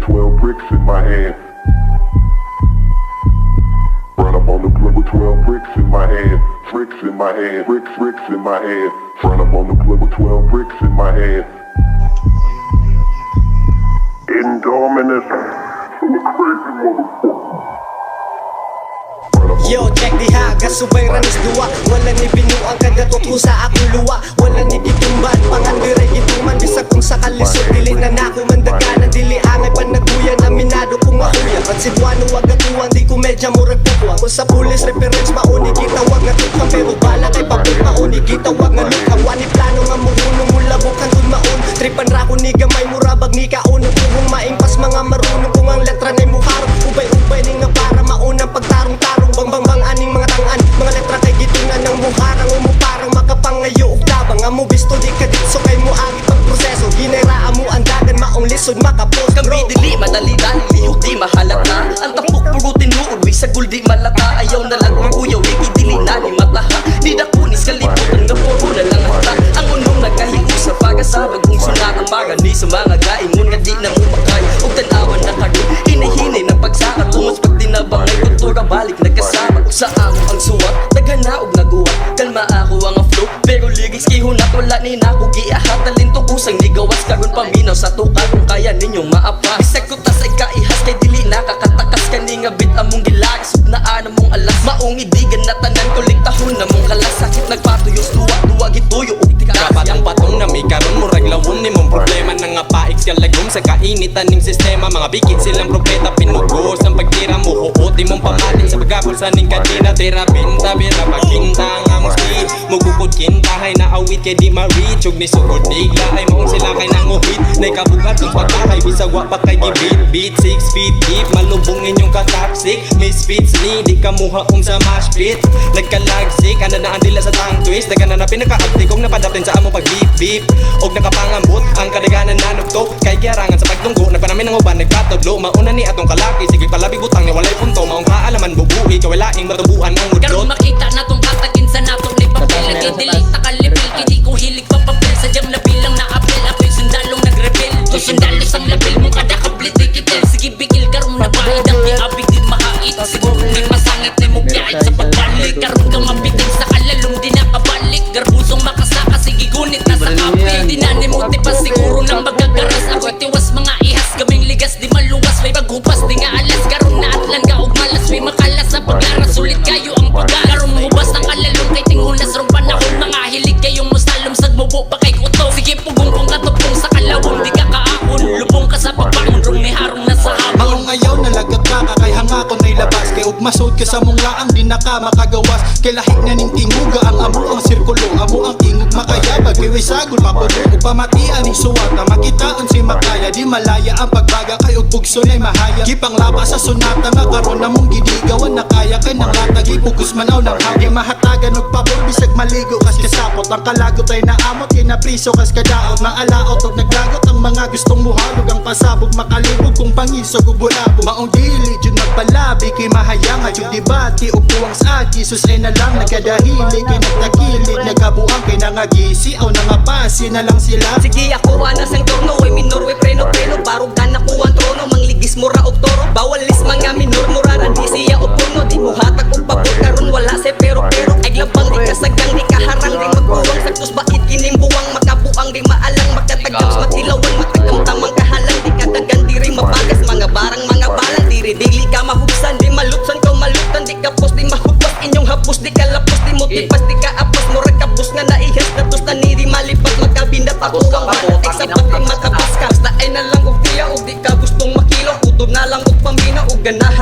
12 bricks in my hand. Run up on the club with 12 bricks in my hand. Bricks in my hand, bricks in my hand. Run up on the club with 12 bricks in my hand. Indominus, I'm a crazy motherfucker. Yo, check di ha, gasubay ranis duwa. Wala ni binuang kagatot ko sa akong luwa. Wala ni gitumban, pangandiray gituman. Bisag kung sa kalisod, dili na nako mandaganan. Dili angay panaguyan, aminado kong mahuya. At Cebuano, wag atuwang, di ko medya murag pukuang. Kung sa pulis reference, mauni gitawag nga tukang. Pero bala kay papit, mauni gitawag nga lukhang. Wani plano nga muhunong mula bukang dun maun. Tripan ra ko ni gamay, murabag ni kaunong. Kung maingpas mga marunong, kung ang letra na'y muharap. Ubay-ubay ni nga para maunang pagtarong-tarong. Bang aning mga tangan, mga letra kay gitungan ng muharang. Umuparang makapangayo og tabang. Amo bisto di ka ditso kay mo ang ipagproseso. Ginera mo ang dagan, maong lisod makapos. Kami dili, madali-dali, lihok di mahalata. Ang tapok purutin mo, uwi sa guldi malata. Ayaw na lang uyaw, ikidili na ni mataha. Di dakunis kalimutan nga puro na lang hata. Ang unong nagkahiu sa pagasabag kung sunat ang magani sa mga gaingon nga di na umakay. Og tanawan na karoon, hinihinay ng pagsakat. Tungos pag dinabang ay kultura balik nagkasama. Sa amo ang suwat, naghanaog naguwat. Kalma ako ang flow, pero lyrics kihunat. Wala ni na ko giahat, talento kusang ligawas. Karon paminaw sa tukal kung kaya ninyong maapa. Bisag ko tas ay kaihas, kay dili nakakatakas. Kani nga bit among gilagas, naan among alas. Maong idigan na tanan, kolektahon na mong kalas. Sakit nagpatuyos, duwa gituyo o itikas. Kapatang patong na may karon mo raglawon ni mong problema. Nang apaik ka lagom sa kainitan ning sistema. Mga bikid silang propeta, pinugos ang pagtira mo. Huot mong pamatin sa pagkapul sa ning kadina. Tira binta, bira pagkinta nga mong speed. Mugukod kintahay na awit kay di ma-reach. Ug ni sugod digla ay maong sila kay nanguhit. Nay kabugat ng pagkahay, bisagwa pa kay gibit. Beat 6 feet deep, malubong inyong kataksik. Misfits ni, di ka muhaong sa mash pit. Nagkalagsik, ana na ang dila sa tang twist. Daga na pinaka-abdi kong napadatin sa among pag-beep-beep. Og nakapangambot, ang kadaganan na nugto. Kay giarangan sa pagtunggo, nagpanamin ng uban, nagpatodlo. Mauna ni atong kalaki, sige palabig butang ni walay punto. Maong kaalaman bubuhi, kawalaing matubuan ang udlo. Karon makita natong katagin sa natong ni papel. Lagi delete takalipil, kidi ko hilig pa papel. Sadyang nabilang na apel, ako'y sundalong nag-rebel. To sundalis ang lapel mo kada kablit ikitil. Sige bigil karon na bahid ang diabig di mahait. Siguro di masangit ni mo biyait sa pagbalik. Karon ka mabitig sa kalalong di nakabalik. Garbusong makasaka, sige gunit na sa kapil. Di na ni mo tipas siguro na magagaras. Ako'y tiwas mga ihas, gaming ligas di maluwas. May paghupas di nga alas, karon na atlan ka og malas. May makalas sa paglaras, sulit kayo ang paglaras. Karon mahubas ng kalalong kay tingunas rong panahon. Mga hilig kayong musalom, sagmubo pa kay kuto. Sige pugong kong katupong sa kalawon, di ka kaahon. Lubong ka sa pagbangon, rong may harong na sa hamon. Maong ayaw nalagat ka, kay hangakon ay labas. Kay ug masod ka sa mong laang, di na ka makagawas. Kay lahit na ning tinguga, ang amo ang sirkulo. Amo ang tingog makayabag, kay wisagol mapulog. Ug pamatian ni suwat, na makitaon si makaya. Di malaya ang pagbaga, kay ug bugso na'y mahaya. Gipang lapas sa sunata, nga karon na mong gidigawan. Nakaya kay nang latag, ipugus manaw ng hagi. Mahatagan og pabor, bisag maligo kas kasapot. Ang kalagot ay naamot, kay napriso kas kadaot. Maalaot og naglagot ang mga gustong muhalog. Ang pasabog makalibog kung pangisog ug bulabog. Maong dili jud magpalabi, kay mahayanga jud debate og tuwang sa Jesus ay na lang nagkadahili. Kay nagtakilig, nagabuang kay nangagisi. Aw nangapasi na lang sila. Sige ako anas ang torno, way minor, way preno-preno. Barugan ako ang trono, mangligis mura og toro. Bawalis mga minor, mura na di siya o puno. Di mo hatag og pabor, karon wala se pero-pero. Ay labang di kasagang, di kaharang, di magbuwang. Saktos bakit kining buwang, makabuang, di maalang. Makatagams, matilawan, matagam tamang kahalang. Di kadagan, di rin mabagas, mga barang, mga balang. Dili ka mahubsan, di malutsan ko malutan. Di kapos, di mahubas, inyong hapos. Di kalapos, di mo tipas, di kaapos. Murag kabus nga naihas, natos na ni di malipat. Magkabinat ako ang banatik sa pati matapos ka. Basta ay na lang og tiya, og di ka gustong makilo. Kutob na lang og pamina, og ganahan